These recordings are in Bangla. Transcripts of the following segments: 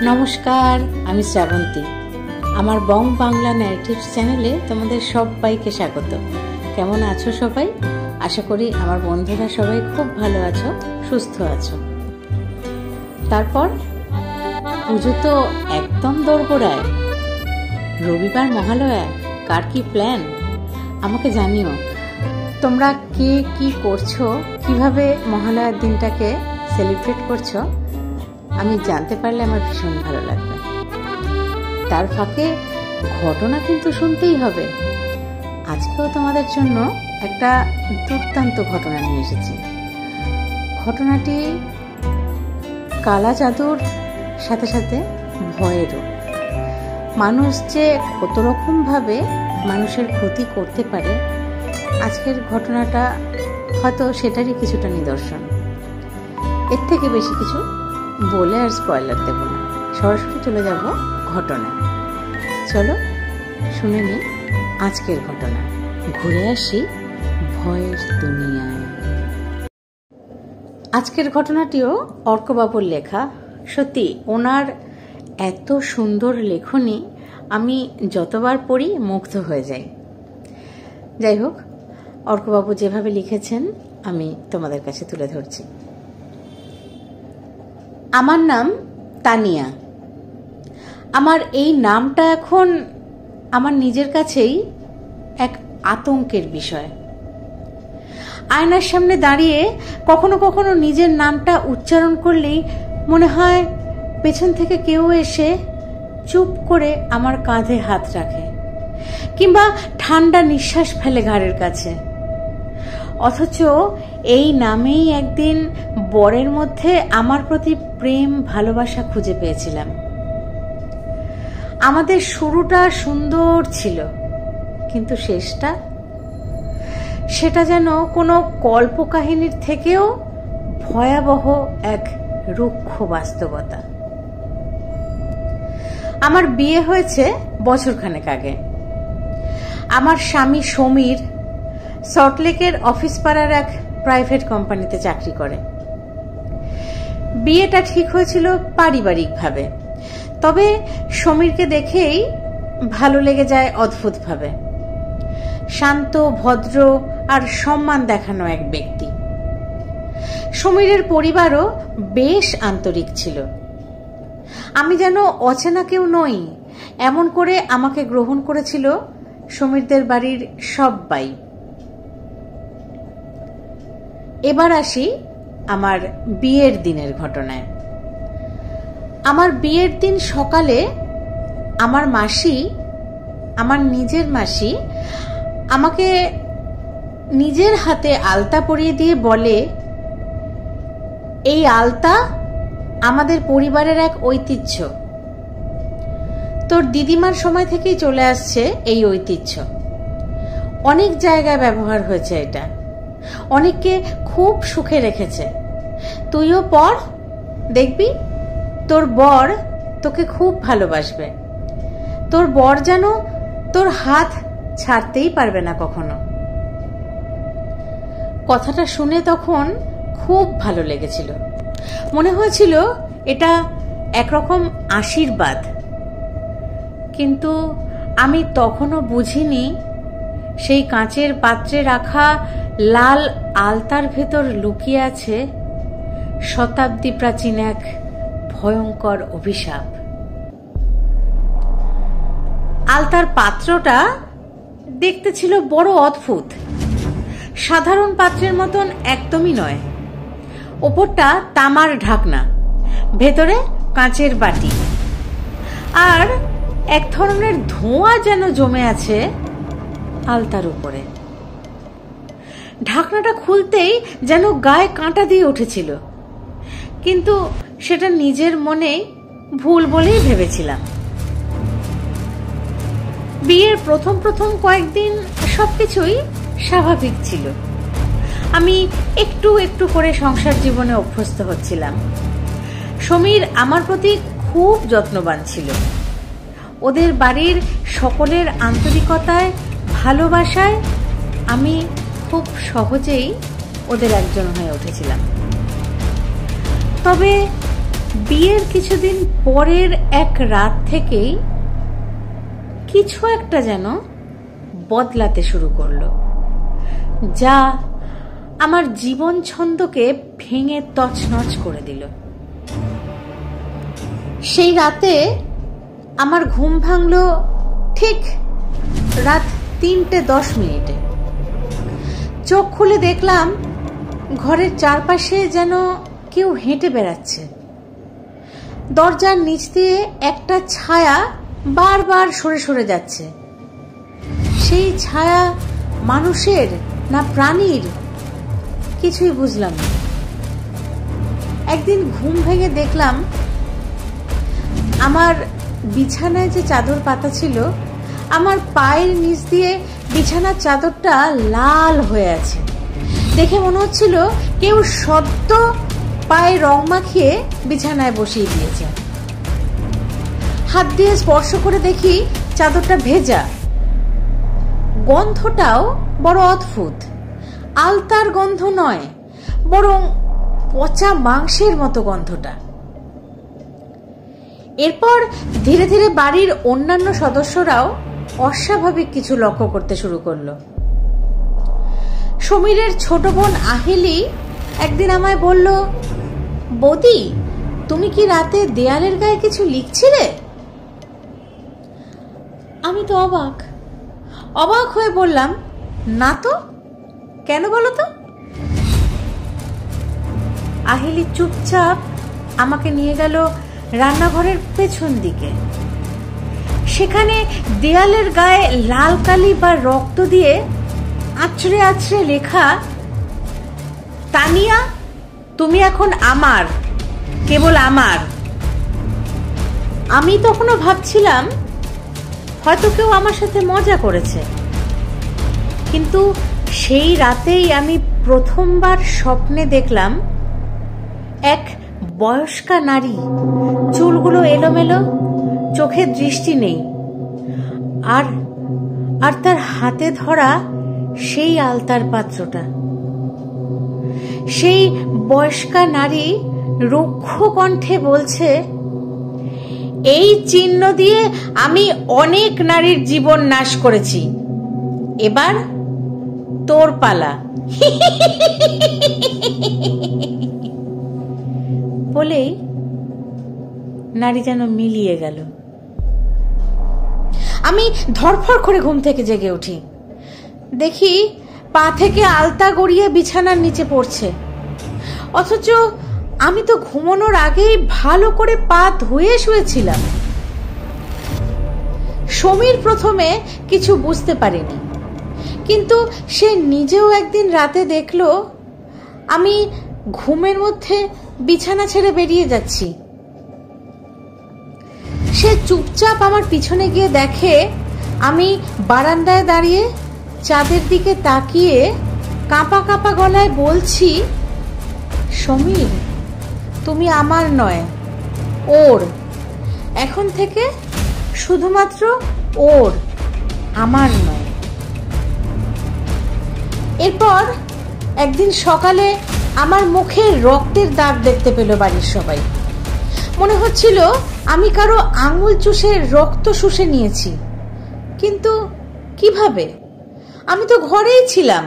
নমস্কার, আমি শ্রাবন্তী। আমার বং বাংলা ন্যারেটিভস চ্যানেলে তোমাদের সবাইকে স্বাগত। কেমন আছো সবাই? আশা করি আমার বন্ধুরা সবাই খুব ভালো আছো, সুস্থ আছো। তারপর পুজো তো একদম দোরগোড়ায়। রবিবার মহালয়া, কার কি প্ল্যান আমাকে জানিও। তোমরা কে কি করছো, কিভাবে মহালয়ার দিনটাকে সেলিব্রেট করছো, আমি জানতে পারলে আমার ভীষণ ভালো লাগবে। তার ফাঁকে ঘটনা কিন্তু শুনতেই হবে। আজকেও তোমাদের জন্য একটা দুর্দান্ত ঘটনা নিয়ে এসেছি। ঘটনাটি কালা জাদুর সাথে সাথে ভয়েরও। মানুষ যে কত রকমভাবে মানুষের ক্ষতি করতে পারে, আজকের ঘটনাটা হয়তো সেটারই কিছুটা নিদর্শন। এর থেকে বেশি কিছু বলে আর স্পয়লার দেব না, সরাসরি চলে যাব ঘটনায়। চলো শুনে নি আজকের ঘটনা। ঘুরে আসি ভয়ের দুনিয়ায়। আজকের ঘটনাটিও অর্কবাবুর লেখা। সত্যি ওনার এত সুন্দর লেখনী, আমি যতবার পড়ি মুগ্ধ হয়ে যাই। যাই হোক, অর্কবাবু যেভাবে লিখেছেন আমি তোমাদের কাছে তুলে ধরছি। আমার নাম তানিয়া। আমার এই নামটা এখন আমার নিজের কাছেই এক আতঙ্কের বিষয়। আয়নার সামনে দাঁড়িয়ে কখনো কখনো নিজের নামটা উচ্চারণ করলেই মনে হয় পেছন থেকে কেউ এসে চুপ করে আমার কাঁধে হাত রাখে, কিংবা ঠান্ডা নিঃশ্বাস ফেলে ঘাড়ের কাছে। অথচ এই নামেই একদিন বরের মধ্যে আমার প্রতি প্রেম ভালোবাসা খুঁজে পেয়েছিলাম। আমাদের শুরুটা সুন্দর ছিল, কিন্তু শেষটা, সেটা যেন কোনো কল্পকাহিনীর থেকেও ভয়াবহ এক রুক্ষ বাস্তবতা। আমার বিয়ে হয়েছে বছরখানেক আগে। আমার স্বামী সমীর সল্টলেকের অফিস পাড়ার এক প্রাইভেট কোম্পানিতে চাকরি করে। বিয়েটা ঠিক হয়েছিল পারিবারিকভাবে, তবে সমীরকে দেখেই ভালো লেগে যায় অদ্ভুতভাবে। শান্ত, ভদ্র আর সম্মান দেখানো এক ব্যক্তি। সমীরের পরিবারও বেশ আন্তরিক ছিল। আমি যেন অচেনা কেউ নই, এমন করে আমাকে গ্রহণ করেছিল সমীরদের বাড়ির সবাই। এবার আসি আমার বিয়ের দিনের ঘটনায়। আমার বিয়ের দিন সকালে আমার মাসি, আমার নিজের মাসি, আমাকে নিজের হাতে আলতা পরিয়ে দিয়ে বলে, এই আলতা আমাদের পরিবারের এক ঐতিহ্য। তোর দিদিমার সময় থেকেই চলে আসছে এই ঐতিহ্য। অনেক জায়গায় ব্যবহার হয়েছে এটা, অনেককে খুব সুখে রেখেছে। তুইও পর, দেখবি তোর বর তোকে খুব ভালোবাসবে। তোর বর যেন তোর হাত ছাড়তেই পারবে না কখনো। কথাটা শুনে তখন খুব ভালো লেগেছিল। মনে হয়েছিল এটা একরকম আশীর্বাদ। কিন্তু আমি তখনও বুঝিনি সেই কাঁচের পাত্রে রাখা লাল আলতার ভেতর লুকিয়ে আছে শতাব্দী প্রাচীন এক ভয়ঙ্কর অভিশাপ। আলতার পাত্রটা দেখতে ছিল বড় অদ্ভুত। সাধারণ পাত্রের মতন একদমই নয়। ওপরটা তামার ঢাকনা, ভেতরে কাঁচের বাটি, আর এক ধরনের ধোঁয়া যেন জমে আছে আলতার উপরে। ঢাকনাটা খুলতেই যেন গায়ে কাঁটা দিয়ে উঠেছিল, কিন্তু সেটা নিজের মনে ভুল বলেই ভেবেছিলাম। বিয়ের প্রথম প্রথম কয়েকদিন সবকিছুই স্বাভাবিক ছিল। আমি একটু একটু করে সংসার জীবনে অভ্যস্ত হচ্ছিলাম। সমীর আমার প্রতি খুব যত্নবান ছিল। ওদের বাড়ির সকলের আন্তরিকতায়, ভালোবাসায় আমি খুব সহজেই ওদের একজন হয়ে উঠেছিলাম। তবে বিয়ের কিছুদিন পরের এক রাত থেকেই কিছু একটা যেন বদলাতে শুরু করলো, যা আমার জীবন ছন্দকে ভেঙে তছনছ করে দিল। সেই রাতে আমার ঘুম ভাঙল ঠিক রাত 3:10। চোখ খুলে দেখলাম ঘরের চারপাশে যেন কেউ হেঁটে বেড়াচ্ছে। দরজার নিচ দিয়ে একটা ছায়া বারবার সরে সরে যাচ্ছে। সেই ছায়া মানুষের না প্রাণীর, কিছুই বুঝলাম না। একদিন ঘুম ভেঙে দেখলাম আমার বিছানায় যে চাদর পাতা ছিল, আমার পায়ের নিচ দিয়ে বিছানার চাদরটা লাল হয়ে আছে। দেখে মনে হচ্ছিল কেউ সদ্য পায়ে রং মাখিয়ে বিছানায় বসিয়ে দিয়েছে। হাত দিয়ে স্পর্শ করে দেখি চাদরটা ভেজা। গন্ধটাও বড় অদ্ভুত, আলতার গন্ধ নয়, বরং পচা মাংসের মতো গন্ধটা। এরপর ধীরে ধীরে বাড়ির অন্যান্য সদস্যরাও অস্বাভাবিক কিছু লক্ষ্য করতে শুরু করলো। সমীরের ছোট বোন আহেলি একদিন আমায় বলল, বৌদি, তুমি কি রাতে দেয়ালের গায়ে কিছু লিখছিলে? আমি তো অবাক হয়ে বললাম, না তো, কেন বলো তো? আহেলি চুপচাপ আমাকে নিয়ে গেল রান্নাঘরের পেছন দিকে। সেখানে দেয়ালের গায়ে লাল কালি বা রক্ত দিয়ে আছড়ে আছড়ে লেখা, তানিয়া, তুমি এখন আমার, কেবল আমার। আমি তখনও ভাবছিলাম হয়তো কেউ আমার সাথে মজা করেছে, কিন্তু সেই রাতেই আমি প্রথমবার স্বপ্নে দেখলাম এক বয়স্কা নারী, চুলগুলো এলোমেলো, চোখে দৃষ্টি নেই, আর তার হাতে ধরা সেই আলতার পাত্রটা। সেই বয়স্কা নারী রুক্ষ কণ্ঠে বলছে, এই চিহ্ন দিয়ে আমি অনেক নারীর জীবন নাশ করেছি, এবার তোর পালা। বলেই নারী যেন মিলিয়ে গেল। আমি ধরফর করে ঘুম থেকে জেগে উঠি। দেখি পা থেকে আলতা গড়িয়ে বিছানার নিচে পড়ছে, অথচ আমি তো ঘুমানোর আগেই ভালো করে পা ধুয়ে শুয়েছিলাম। সমীর প্রথমে কিছু বুঝতে পারেনি, কিন্তু সে নিজেও একদিন রাতে দেখলো আমি ঘুমের মধ্যে বিছানা ছেড়ে বেরিয়ে যাচ্ছি। সে চুপচাপ আমার পিছনে গিয়ে দেখে আমি বারান্দায় দাঁড়িয়ে চাঁদের দিকে তাকিয়ে কাঁপা কাঁপা গলায় বলছি, সমীর, তুমি আমার নয়, ওর। এখন থেকে শুধুমাত্র ওর, আমার নয়। এরপর একদিন সকালে আমার মুখে রক্তের দাগ দেখতে পেল বাড়ির সবাই। মনে হচ্ছিল আমি কারো আঙুল চুষে রক্ত শুষে নিয়েছি, কিন্তু কিভাবে? আমি তো ঘরেই ছিলাম।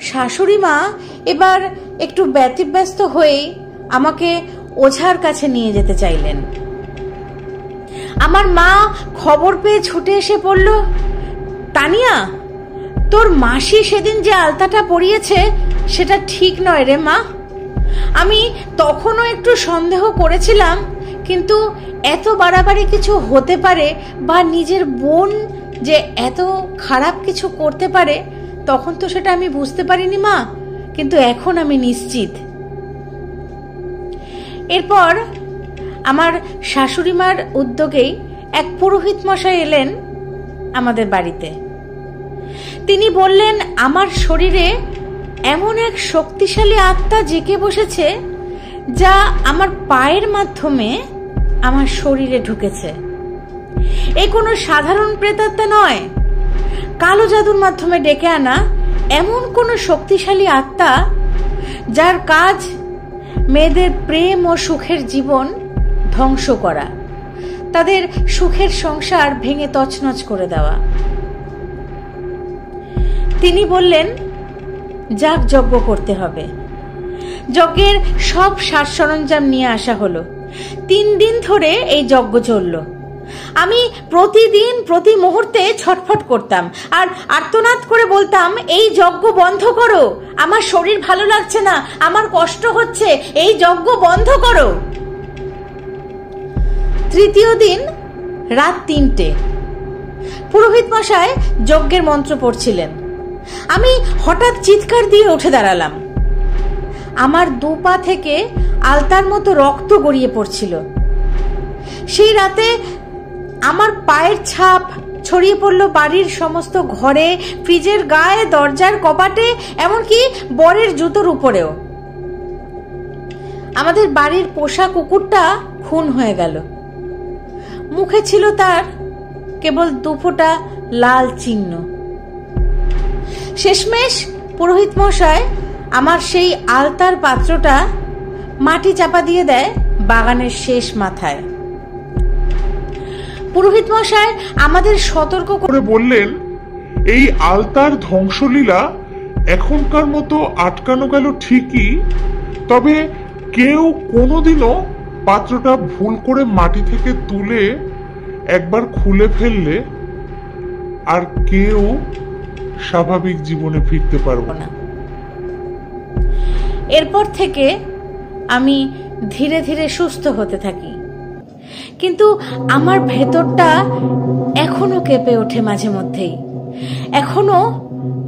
শাশুড়ি মা এবার একটু ব্যতিব্যস্ত হয়ে আমাকে ওঝার কাছে নিয়ে যেতে চাইলেন। আমার মা খবর পেয়ে ছুটে এসে বলল, তানিয়া, তোর মাসি সেদিন যে আলতাটা পরিয়েছে সেটা ঠিক নয় রে মা। আমি তখনও একটু সন্দেহ করেছিলাম, কিন্তু এত বাড়াবাড়ি কিছু হতে পারে বা নিজের বোন যে এত খারাপ কিছু করতে পারে তখন তো সেটা আমি বুঝতে পারিনি মা, কিন্তু এখন আমি নিশ্চিত। এরপর আমার শাশুড়ি মার উদ্যোগেই এক পুরোহিত মশাই এলেন আমাদের বাড়িতে। তিনি বললেন, আমার শরীরে এমন এক শক্তিশালী আত্মা জেগে বসেছে যা আমার পায়ের মাধ্যমে আমার শরীরে ঢুকেছে। এ কোনো সাধারণ প্রেতাত্মা নয়, কালো জাদুর মাধ্যমে ডেকে আনা এমন কোন শক্তিশালী আত্মা যার কাজ মেয়েদের প্রেম ও সুখের জীবন ধ্বংস করা, তাদের সুখের সংসার ভেঙে তছনছ করে দেওয়া। তিনি বললেন, যাগ যজ্ঞ করতে হবে। যজ্ঞের সব সাজ সরঞ্জাম নিয়ে আসা হলো। 3 দিন ধরে এই যজ্ঞ চলল। আমি প্রতিদিন প্রতি মুহূর্তে ছটফট করতাম আর আর্তনাদ করে বলতাম, এই যজ্ঞ বন্ধ করো, আমার শরীর ভালো লাগছে না, আমার কষ্ট হচ্ছে, এই যজ্ঞ বন্ধ করো। 3য় দিন রাত 3টে পুরোহিত মশাই যজ্ঞের মন্ত্র পড়ছিলেন। আমি হঠাৎ চিৎকার দিয়ে উঠে দাঁড়ালাম। আমার 2 পা থেকে আলতার মতো রক্ত গড়িয়ে পড়ছিল। সেই রাতে আমার পায়ের ছাপ ছড়িয়ে পড়ল বাড়ির সমস্ত ঘরে, ফ্রিজের গায়ে, দরজার কপাটে, এমনকি বরের জুতোর উপরেও। আমাদের বাড়ির পোষা কুকুরটা খুন হয়ে গেল। মুখে ছিল তার কেবল 2 ফোঁটা লাল চিহ্ন। শেষমেশ পুরোহিত মশাই আমার সেই আলতার পাত্রটা মাটি চাপা দিয়ে দেয় বাগানের শেষ মাথায়। পুরোহিত মশাই আমাদের সতর্ক করে বললেন, এই আলতার ধ্বংসলীলা এখনকার মতো আটকানো গেল ঠিকই, তবে কেউ কোনোদিনও পাত্রটা ভুল করে মাটি থেকে তুলে একবার খুলে ফেললে আর কেউ স্বাভাবিক জীবনে ফিরতে পারবে না। এরপর থেকে আমি ধীরে ধীরে সুস্থ হতে থাকি, কিন্তু আমার ভেতরটা এখনো কেঁপে ওঠে মাঝে মধ্যেই। এখনো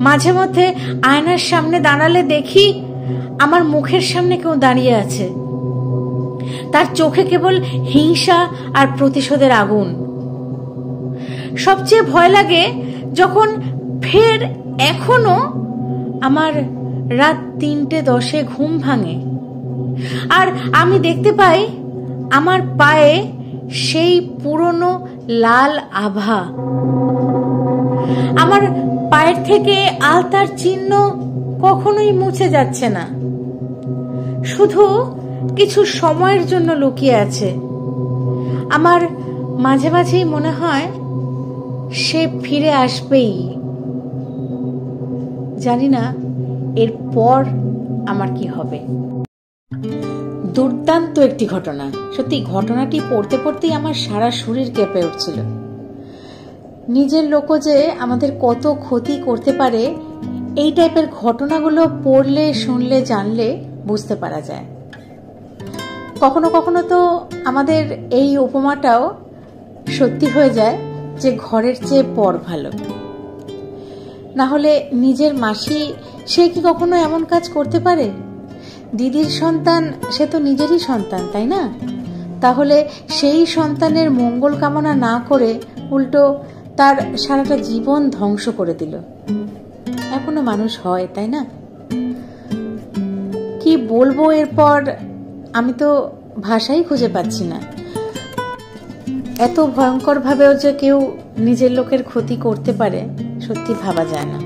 মাঝে মধ্যে আয়নার সামনে দাঁড়ালে দেখি আমার মুখের সামনে কেউ দাঁড়িয়ে আছে। তার চোখে কেবল হিংসা আর প্রতিশোধের আগুন। সবচেয়ে ভয় লাগে যখন ফের এখনো আমার রাত 3:10 ঘুম ভাঙে আর আমি দেখতে পাই আমার পায়ে সেই পুরনো লাল আভা। আমার পায়ের থেকে আলতার চিহ্ন কখনোই মুছে যাচ্ছে না, শুধু কিছু সময়ের জন্য লুকিয়ে আছে। আমার মাঝে মাঝেই মনে হয় সে ফিরে আসবেই। জানি না এরপর আমার কি হবে। দুর্দান্ত একটি ঘটনা। সত্যি ঘটনাটি পড়তে পড়তেই আমার সারা শরীর কেঁপে উঠছিল। নিজের লোকও যে আমাদের কত ক্ষতি করতে পারে এই টাইপের ঘটনাগুলো পড়লে, শুনলে, জানলে বুঝতে পারা যায়। কখনো কখনো তো আমাদের এই উপমাটাও সত্যি হয়ে যায় যে ঘরের চেয়ে পর ভালো। না হলে নিজের মাসি, সে কি কখনো এমন কাজ করতে পারে? দিদির সন্তান, সে তো নিজেরই সন্তান, তাই না? তাহলে সেই সন্তানের মঙ্গল কামনা না করে উল্টো তার সারাটা জীবন ধ্বংস করে দিল। এখনো মানুষ হয়, তাই না? কি বলবো এরপর, আমি তো ভাষাই খুঁজে পাচ্ছি না। এত ভয়ঙ্কর ভাবেও যে কেউ নিজের লোকের ক্ষতি করতে পারে সত্যি ভাবা যায় না।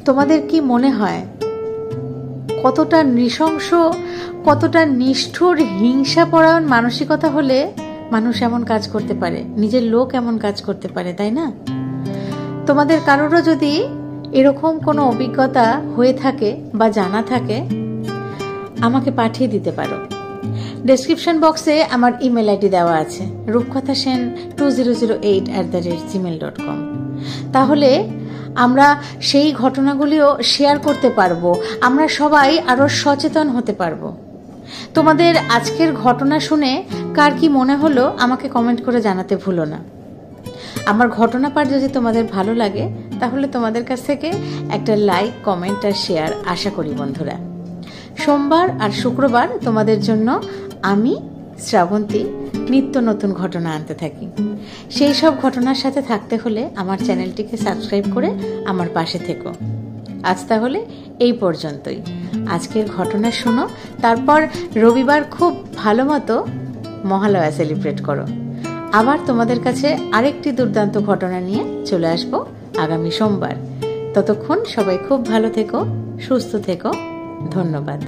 তোমাদের কি মনে হয় কতটা নৃশংস, কতটা নিষ্ঠুর, হিংসাপরায়ণ মানসিকতা হলে মানুষ এমন কাজ করতে পারে, নিজের লোক এমন কাজ করতে পারে, তাই না? তোমাদের কারোরও যদি এরকম কোনো অভিজ্ঞতা হয়ে থাকে বা জানা থাকে আমাকে পাঠিয়ে দিতে পারো। ডেসক্রিপশন বক্সে আমার ইমেল আইডি দেওয়া আছে, rupkathasen2008@gmail.com। তাহলে আমরা সেই ঘটনাগুলিও শেয়ার করতে পারবো, আমরা সবাই আরো সচেতন হতে পারবো। তোমাদের আজকের ঘটনা শুনে কার কি মনে হলো আমাকে কমেন্ট করে জানাতে ভুলো না। আমার ঘটনা পাঠ যদি তোমাদের ভালো লাগে তাহলে তোমাদের কাছ থেকে একটা লাইক, কমেন্ট আর শেয়ার আশা করি বন্ধুরা। সোমবার আর শুক্রবার তোমাদের জন্য আমি শ্রাবন্তী নিত্য নতুন ঘটনা আনতে থাকি। সেই সব ঘটনার সাথে থাকতে হলে আমার চ্যানেলটিকে সাবস্ক্রাইব করে আমার পাশে থেকো। আজ তাহলে এই পর্যন্তই। আজকের ঘটনা শোনো, তারপর রবিবার খুব ভালো মতো মহালয়া সেলিব্রেট করো। আবার তোমাদের কাছে আরেকটি দুর্দান্ত ঘটনা নিয়ে চলে আসবো আগামী সোমবার। ততক্ষণ সবাই খুব ভালো থেকো, সুস্থ থেকো। ধন্যবাদ।